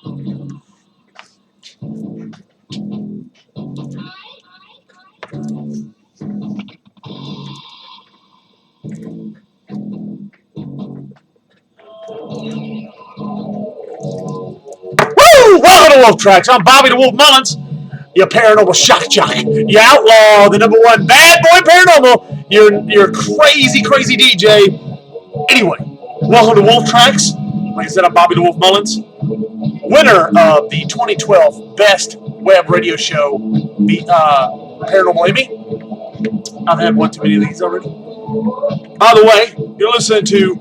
Woo! Welcome to Wolf Tracks. I'm Bobby the Wolf Mullins, your paranormal shock jock, your outlaw, the #1 bad boy paranormal, your crazy, crazy DJ. Anyway, welcome to Wolf Tracks. Like I said, I'm Bobby the Wolf Mullins, winner of the 2012 Best Web Radio Show, the Paranormal Emmy. I've had one too many of these already. By the way, you're listening to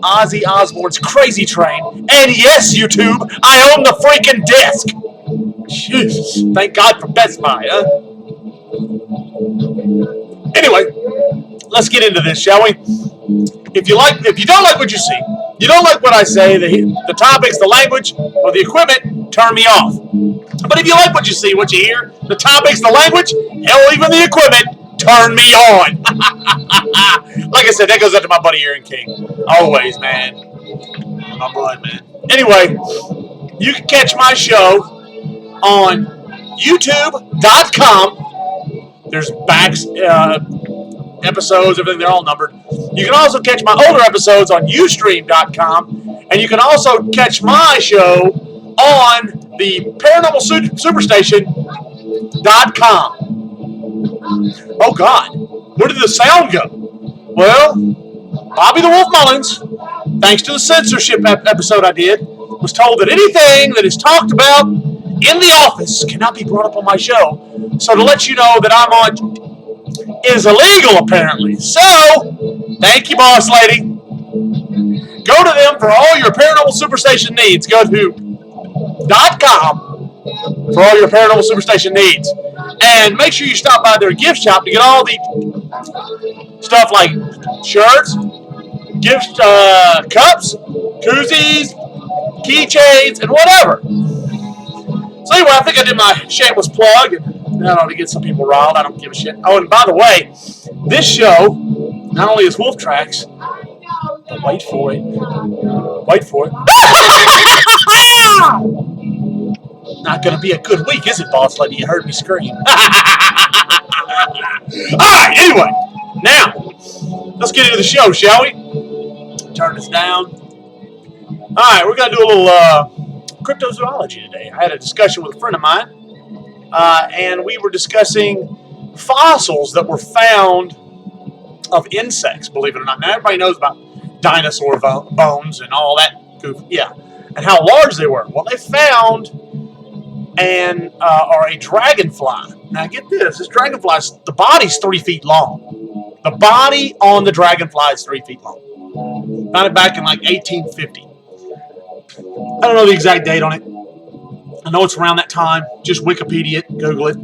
Ozzy Osbourne's Crazy Train, and yes, YouTube, I own the freaking disc. Jesus, thank God for Best Buy, huh? Anyway, let's get into this, shall we? If you don't like what you see, you don't like what I say, the topics, the language, or the equipment, turn me off. But if you like what you see, what you hear, the topics, the language, hell, even the equipment, turn me on. Like I said, that goes out to my buddy Aaron King. Always, man. My blood, man. Anyway, you can catch my show on YouTube.com. There's backs, episodes, everything, they're all numbered. You can also catch my older episodes on Ustream.com, and you can also catch my show on the Paranormal Superstation.com. Oh God, where did the sound go? Well, Bobby the Wolf Mullins, thanks to the censorship episode I did, was told that anything that is talked about in the office cannot be brought up on my show. So to let you know that I'm on is illegal, apparently. So, thank you, boss lady. Go to them for all your Paranormal Superstation needs. Go to .com for all your Paranormal Superstation needs. And make sure you stop by their gift shop to get all the stuff like shirts, gift cups, koozies, keychains, and whatever. So anyway, I think I did my shameless plug, and that ought to get some people riled. I don't give a shit. Oh, and by the way, this show not only is Wolf Tracks, but wait for it. Not going to be a good week, is it, boss lady? You heard me scream. Alright, anyway. Now, let's get into the show, shall we? Turn this down. Alright, we're going to do a little cryptozoology today. I had a discussion with a friend of mine, and we were discussing fossils that were found of insects, believe it or not. Now, everybody knows about dinosaur bones and all that goof, yeah, and how large they were. Well, they found a dragonfly. Now, get this. This dragonfly, the body's 3 feet long. The body on the dragonfly is 3 feet long. Found it back in like 1850. I don't know the exact date on it. I know it's around that time. Just Wikipedia it, Google it.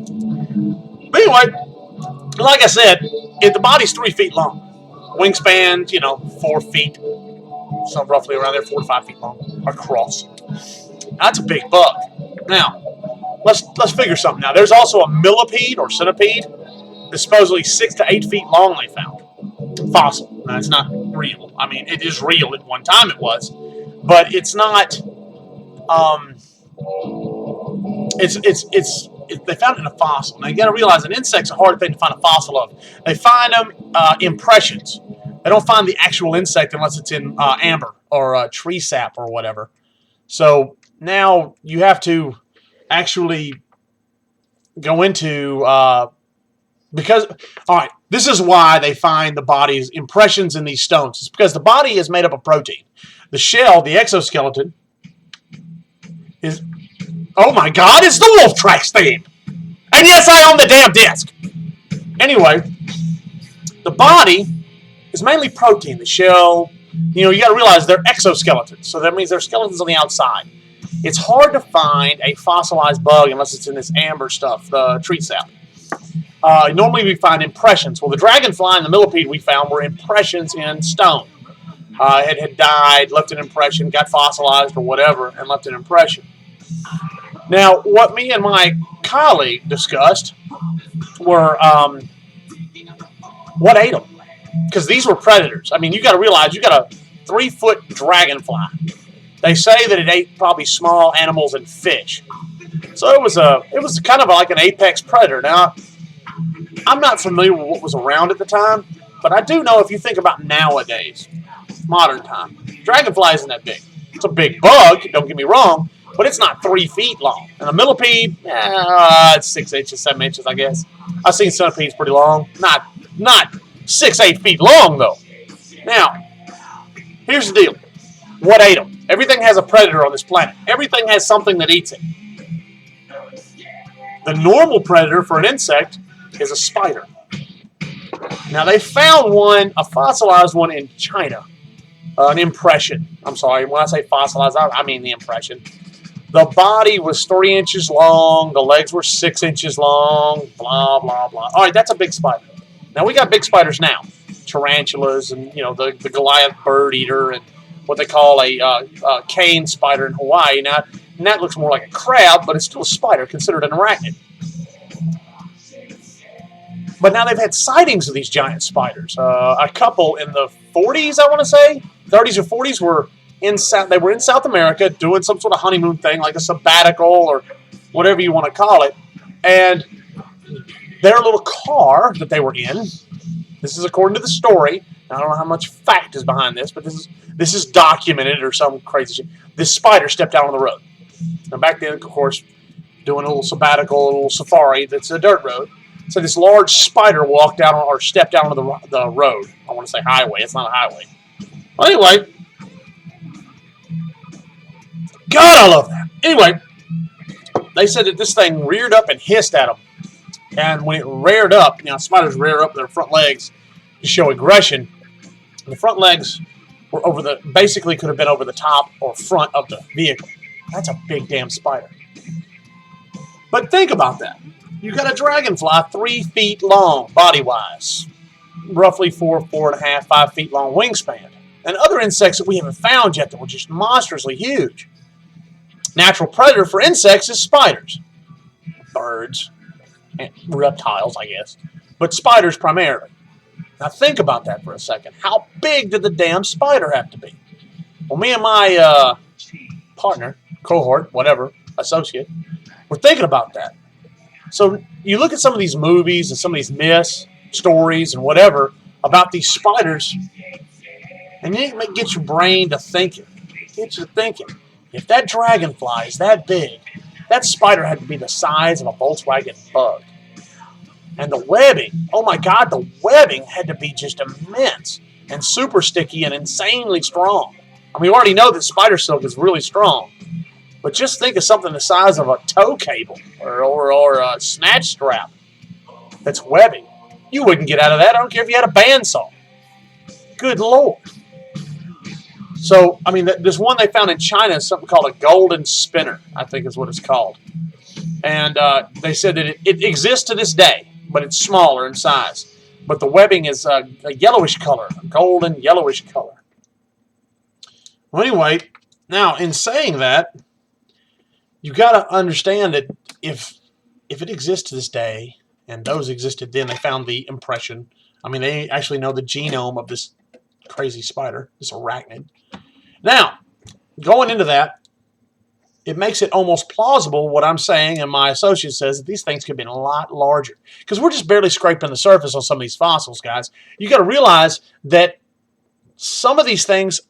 But anyway, like I said, the body's 3 feet long. Wingspan, 4 feet. So roughly around there, 4 to 5 feet long across. That's a big bug. Now, let's figure something out. There's also a millipede or centipede that's supposedly 6 to 8 feet long they found. Fossil. Now, it's not real. I mean, it is real at one time it was. But it's not, they found it in a fossil. Now, you got to realize an insect's a hard thing to find a fossil of. They find them impressions. They don't find the actual insect unless it's in amber or tree sap or whatever. So now you have to actually go into, because, all right, this is why they find the body's impressions in these stones. It's because the body is made up of protein. The shell, the exoskeleton, is, oh my God, it's the Wolf Tracks theme. And yes, I own the damn disc. Anyway, the body is mainly protein. The shell, you got to realize they're exoskeletons. So that means they're skeletons on the outside. It's hard to find a fossilized bug unless it's in this amber stuff, the tree sap. Normally we find impressions. Well, the dragonfly and the millipede we found were impressions in stone. It had died, left an impression, got fossilized or whatever, and left an impression. Now, what me and my colleague discussed were what ate them. Because these were predators. I mean, you got to realize you got a 3-foot dragonfly. They say that it ate probably small animals and fish. So it was kind of like an apex predator. Now, I'm not familiar with what was around at the time, but I do know if you think about nowadays, modern time, dragonfly isn't that big. It's a big bug, don't get me wrong, but it's not 3 feet long. And a millipede, it's 6 inches, 7 inches, I guess. I've seen centipedes pretty long. Not 6, 8 feet long, though. Now, here's the deal. What ate them? Everything has a predator on this planet. Everything has something that eats it. The normal predator for an insect is a spider. Now, they found one, a fossilized one in China. An impression. I'm sorry, when I say fossilized, I mean the impression. The body was 3 inches long. The legs were 6 inches long. Blah, blah, blah. All right, that's a big spider. Now, we got big spiders now. Tarantulas and, the Goliath bird eater and what they call a cane spider in Hawaii. Now, and that looks more like a crab, but it's still a spider, considered an arachnid. But now they've had sightings of these giant spiders. A couple in the 40s, I want to say, 30s or 40s, were in South America doing some sort of honeymoon thing, like a sabbatical or whatever you want to call it. And their little car that they were in, this is according to the story. I don't know how much fact is behind this, but this is documented or some crazy shit. This spider stepped out on the road. Now back then, of course, doing a little sabbatical, a little safari, that's a dirt road. So this large spider walked out or stepped out onto the road. I want to say highway. It's not a highway. Well, anyway. God, I love that. Anyway, they said that this thing reared up and hissed at them. And when it reared up, spiders rear up their front legs to show aggression. The front legs were basically could have been over the top or front of the vehicle. That's a big damn spider. But think about that. You got a dragonfly 3 feet long, body-wise. Roughly 4.5, 5 feet long wingspan. And other insects that we haven't found yet that were just monstrously huge. Natural predator for insects is spiders. Birds. And reptiles, I guess. But spiders primarily. Now think about that for a second. How big did the damn spider have to be? Well, me and my partner, cohort, whatever, associate, we're thinking about that. So you look at some of these movies and some of these myths, stories, and whatever about these spiders, and it gets your brain to thinking. Get you thinking. If that dragonfly is that big, that spider had to be the size of a Volkswagen Bug. And the webbing, oh my God, the webbing had to be just immense and super sticky and insanely strong. I mean, we already know that spider silk is really strong. But just think of something the size of a tow cable or a snatch strap that's webbing. You wouldn't get out of that. I don't care if you had a bandsaw. Good Lord. So, I mean, this one they found in China is something called a golden spinner, I think is what it's called. And they said that it exists to this day, but it's smaller in size. But the webbing is a yellowish color, a golden yellowish color. Well, anyway, now in saying that, you got to understand that if it exists to this day, and those existed then, they found the impression. I mean, they actually know the genome of this crazy spider, this arachnid. Now, going into that, it makes it almost plausible what I'm saying, and my associate says that these things could have been a lot larger. Because we're just barely scraping the surface on some of these fossils, guys. You got to realize that some of these things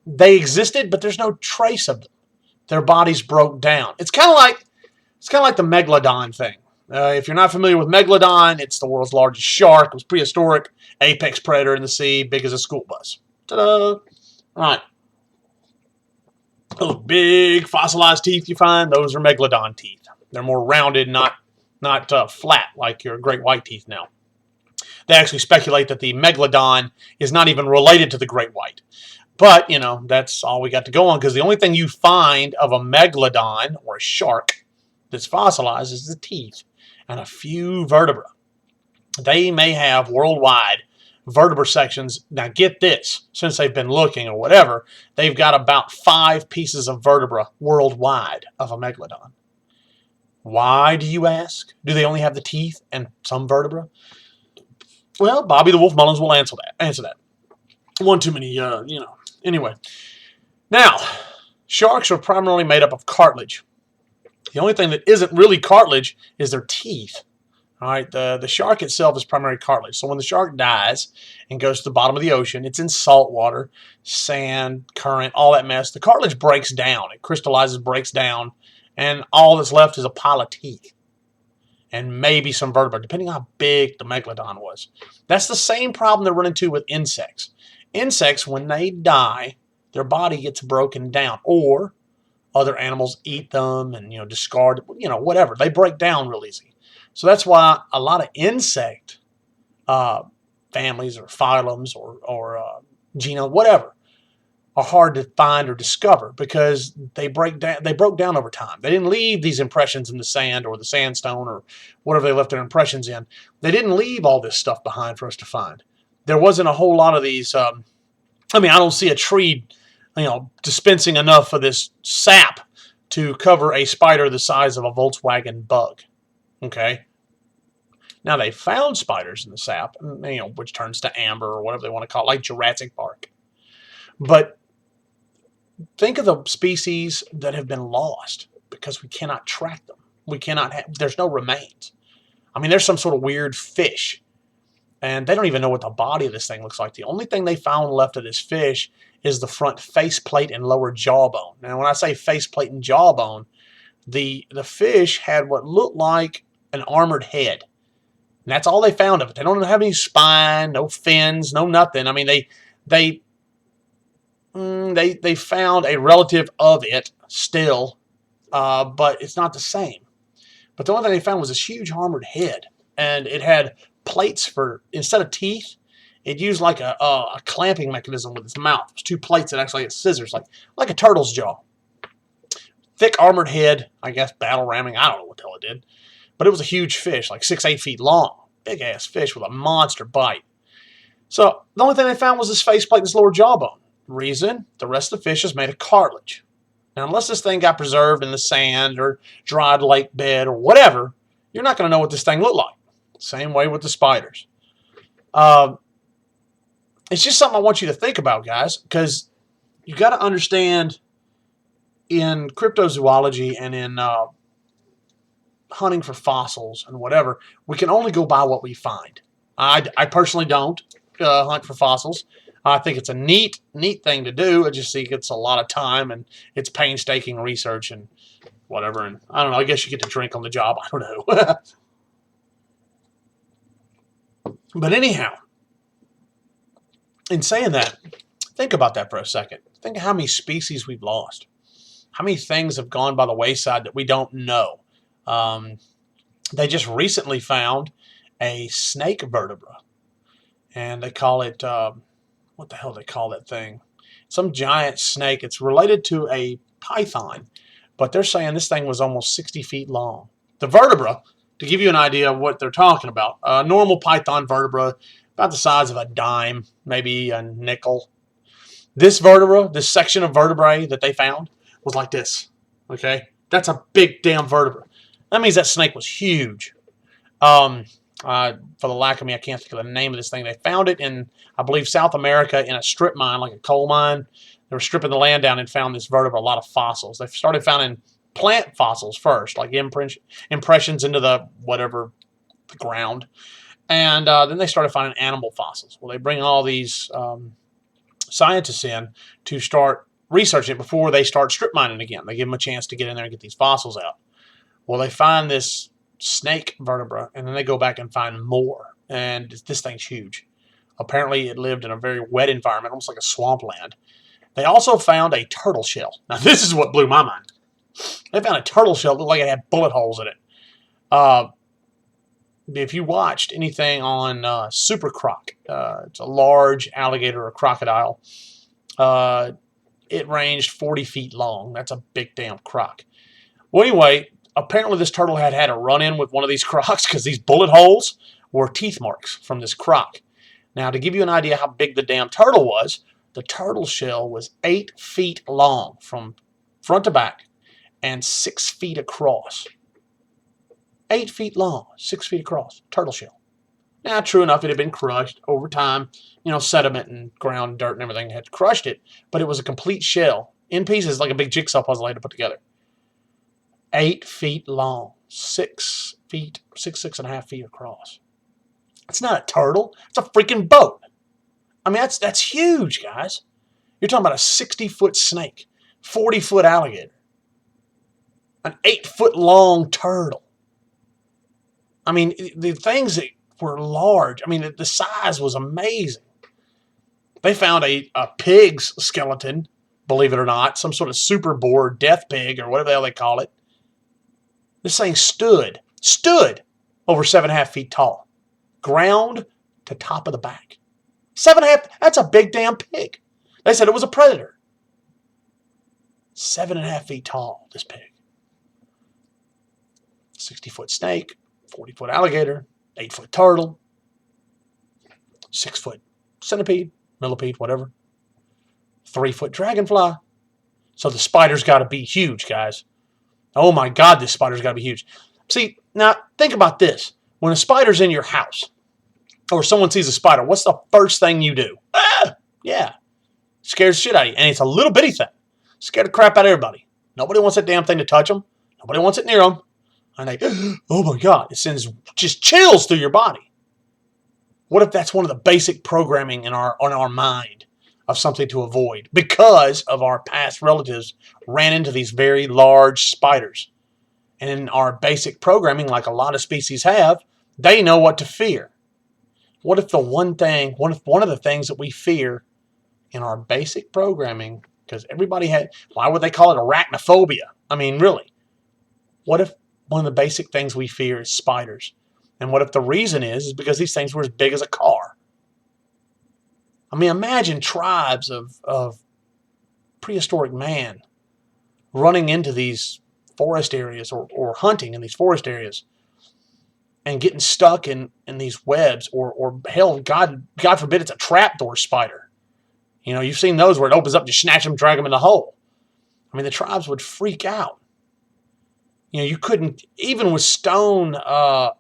they existed, but there's no trace of them. Their bodies broke down. It's kind of like the megalodon thing. If you're not familiar with megalodon, it's the world's largest shark. It was prehistoric, apex predator in the sea, big as a school bus. Ta-da! All right. Those big fossilized teeth you find, those are megalodon teeth. They're more rounded, not flat like your great white teeth now. They actually speculate that the megalodon is not even related to the great white. But, that's all we got to go on, because the only thing you find of a megalodon or a shark that's fossilized is the teeth and a few vertebrae. They may have worldwide vertebra sections. Now get this, since they've been looking or whatever, they've got about 5 pieces of vertebra worldwide of a megalodon. Why, do you ask? Do they only have the teeth and some vertebra? Well, Bobby the Wolf Mullins will answer that. One too many, Anyway, now, Sharks are primarily made up of cartilage. The only thing that isn't really cartilage is their teeth. All right, the shark itself is primarily cartilage. So when the shark dies and goes to the bottom of the ocean, it's in salt water, sand, current, all that mess. The cartilage breaks down. It crystallizes, breaks down, and all that's left is a pile of teeth and maybe some vertebrae, depending on how big the megalodon was. That's the same problem they run into with insects. Insects, when they die, their body gets broken down, or other animals eat them and discard, whatever. They break down real easy. So that's why a lot of insect families or phylums or genome, whatever, are hard to find or discover because they broke down over time. They didn't leave these impressions in the sand or the sandstone or whatever they left their impressions in. They didn't leave all this stuff behind for us to find. There wasn't a whole lot of these. I don't see a tree, dispensing enough of this sap to cover a spider the size of a Volkswagen Bug. Okay. Now they found spiders in the sap, which turns to amber or whatever they want to call it, like Jurassic Park. But think of the species that have been lost because we cannot track them. There's no remains. There's some sort of weird fish, and they don't even know what the body of this thing looks like. The only thing they found left of this fish is the front faceplate and lower jawbone. Now, when I say faceplate and jawbone, the fish had what looked like an armored head. And that's all they found of it. They don't have any spine, no fins, no nothing. They found a relative of it still, but it's not the same. But the only thing they found was this huge armored head, and it had plates for, instead of teeth, it used like a clamping mechanism with its mouth. It was two plates that actually had scissors, like a turtle's jaw. Thick armored head, I guess battle ramming, I don't know what the hell it did. But it was a huge fish, like 6-8 feet long. Big ass fish with a monster bite. So the only thing they found was this faceplate and this lower jawbone. Reason, the rest of the fish is made of cartilage. Now, unless this thing got preserved in the sand or dried lake bed or whatever, you're not going to know what this thing looked like. Same way with the spiders. It's just something I want you to think about, guys, because you got to understand in cryptozoology and in hunting for fossils and whatever, we can only go by what we find. I personally don't hunt for fossils. I think it's a neat thing to do. I just think it's a lot of time and it's painstaking research and whatever. And I don't know, I guess you get to drink on the job. I don't know. But anyhow, in saying that, think about that for a second. Think of how many species we've lost. How many things have gone by the wayside that we don't know. They just recently found a snake vertebra. And they call it, what the hell do they call that thing? Some giant snake. It's related to a python. But they're saying this thing was almost 60 feet long. The vertebra, to give you an idea of what they're talking about, a normal python vertebra, about the size of a dime, maybe a nickel. This vertebra, this section of vertebrae that they found, was like this. Okay? That's a big damn vertebra. That means that snake was huge. For the lack of me, I can't think of the name of this thing. They found it in, I believe, South America in a strip mine, like a coal mine. They were stripping the land down and found this vertebra, a lot of fossils. They started finding plant fossils first, like impressions into the ground. And then they started finding animal fossils. Well, they bring all these scientists in to start researching it before they start strip mining again. They give them a chance to get in there and get these fossils out. Well, they find this snake vertebra, and then they go back and find more. And this thing's huge. Apparently, it lived in a very wet environment, almost like a swampland. They also found a turtle shell. Now, this is what blew my mind. They found a turtle shell that looked like it had bullet holes in it. If you watched anything on Super Croc, it's a large alligator or crocodile. It ranged 40 feet long. That's a big damn croc. Well, anyway, apparently this turtle had a run-in with one of these crocs because these bullet holes were teeth marks from this croc. Now, to give you an idea how big the damn turtle was, the turtle shell was 8 feet long from front to back and 6 feet across. 8 feet long, 6 feet across, turtle shell. Now, true enough, it had been crushed over time. Sediment and ground dirt and everything had crushed it, but it was a complete shell. in pieces like a big jigsaw puzzle I had to put together. 8 feet long, 6 feet, 6.5 feet across. It's not a turtle. It's a freaking boat. I mean, that's huge, guys. You're talking about a 60-foot snake, 40-foot alligator, an 8-foot long turtle. I mean, the things that were large. I mean, the size was amazing. They found a pig's skeleton, believe it or not, some sort of super boar, death pig, or whatever the hell they call it. This thing stood over 7.5 feet tall, ground to top of the back. 7.5, that's a big damn pig. They said it was a predator. 7.5 feet tall, this pig. 60-foot snake, 40-foot alligator, 8-foot turtle, 6-foot centipede, millipede, whatever. 3-foot dragonfly. So the spider's got to be huge, guys. Oh my God, this spider's got to be huge. See, now think about this. When a spider's in your house, or someone sees a spider, what's the first thing you do? Yeah. Scares the shit out of you. And it's a little bitty thing. Scared the crap out of everybody. Nobody wants that damn thing to touch them. Nobody wants it near them. And they, oh my God, it sends just chills through your body. What if that's one of the basic programming on our mind of something to avoid because of our past relatives ran into these very large spiders? And in our basic programming, like a lot of species have, they know what to fear. What if one of the things that we fear in our basic programming, because everybody had, why would they call it arachnophobia? I mean, really, what if one of the basic things we fear is spiders? And what if the reason is because these things were as big as a car? I mean, imagine tribes of prehistoric man running into these forest areas or hunting in these forest areas and getting stuck in these webs or hell, God forbid it's a trapdoor spider. You know, you've seen those where it opens up to snatch them, drag them in the hole. I mean, the tribes would freak out. You know, you couldn't, even with stone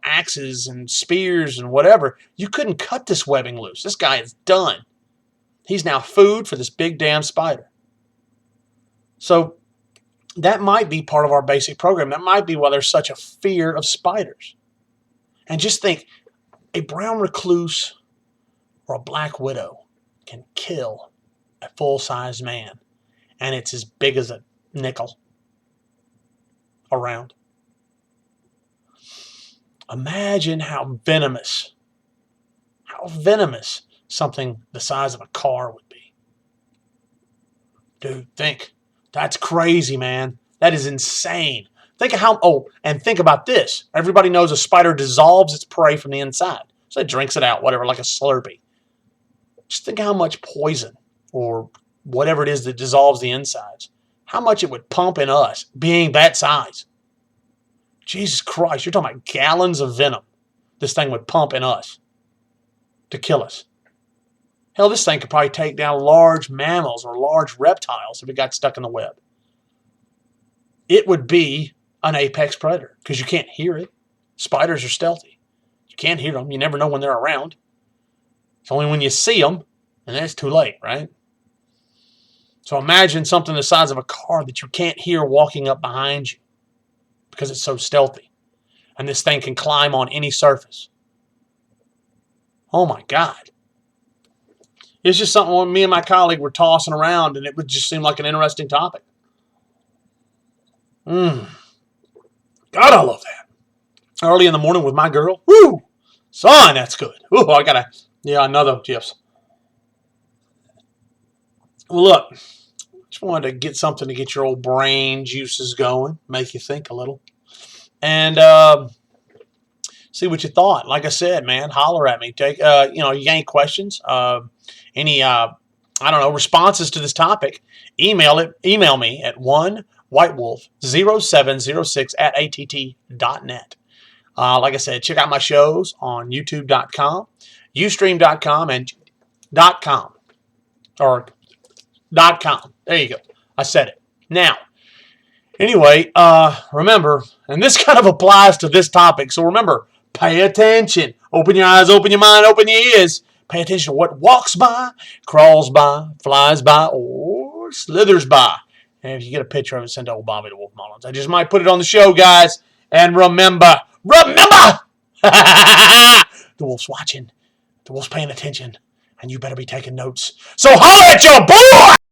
axes and spears and whatever, you couldn't cut this webbing loose. This guy is done. He's now food for this big damn spider. So that might be part of our basic program. That might be why there's such a fear of spiders. And just think, a brown recluse or a black widow can kill a full-sized man, and it's as big as a nickel around. Imagine how venomous something the size of a car would be. Dude, think. That's crazy, man. That is insane. Think of how, and think about this. Everybody knows a spider dissolves its prey from the inside. So it drinks it out, whatever, like a Slurpee. Just think how much poison or whatever it is that dissolves the insides, how much it would pump in us being that size. Jesus Christ, you're talking about gallons of venom this thing would pump in us to kill us. Hell, this thing could probably take down large mammals or large reptiles if it got stuck in the web. It would be an apex predator because you can't hear it. Spiders are stealthy. You can't hear them. You never know when they're around. It's only when you see them, and then it's too late, right? So imagine something the size of a car that you can't hear walking up behind you because it's so stealthy. And this thing can climb on any surface. Oh my God. It's just something when me and my colleague were tossing around, and it would just seem like an interesting topic. God, I love that. Early in the morning with my girl. Woo! Son, that's good. Ooh, I gotta, another gifs. Well, look, just wanted to get something to get your old brain juices going, make you think a little, and see what you thought. Like I said, man, holler at me. Take, you got any questions, any, responses to this topic? Email me at onewhitewolf0706@att.net. Like I said, check out my shows on youtube.com, ustream.com, and .com. Or .com. There you go. I said it. Now, anyway, remember, and this kind of applies to this topic, so remember, pay attention. Open your eyes, open your mind, open your ears. Pay attention to what walks by, crawls by, flies by, or slithers by. And if you get a picture of it, send to old Bobby the Wolf Mullins. I just might put it on the show, guys. And remember, the wolf's watching. The wolf's paying attention. And you better be taking notes. So holler at your boy!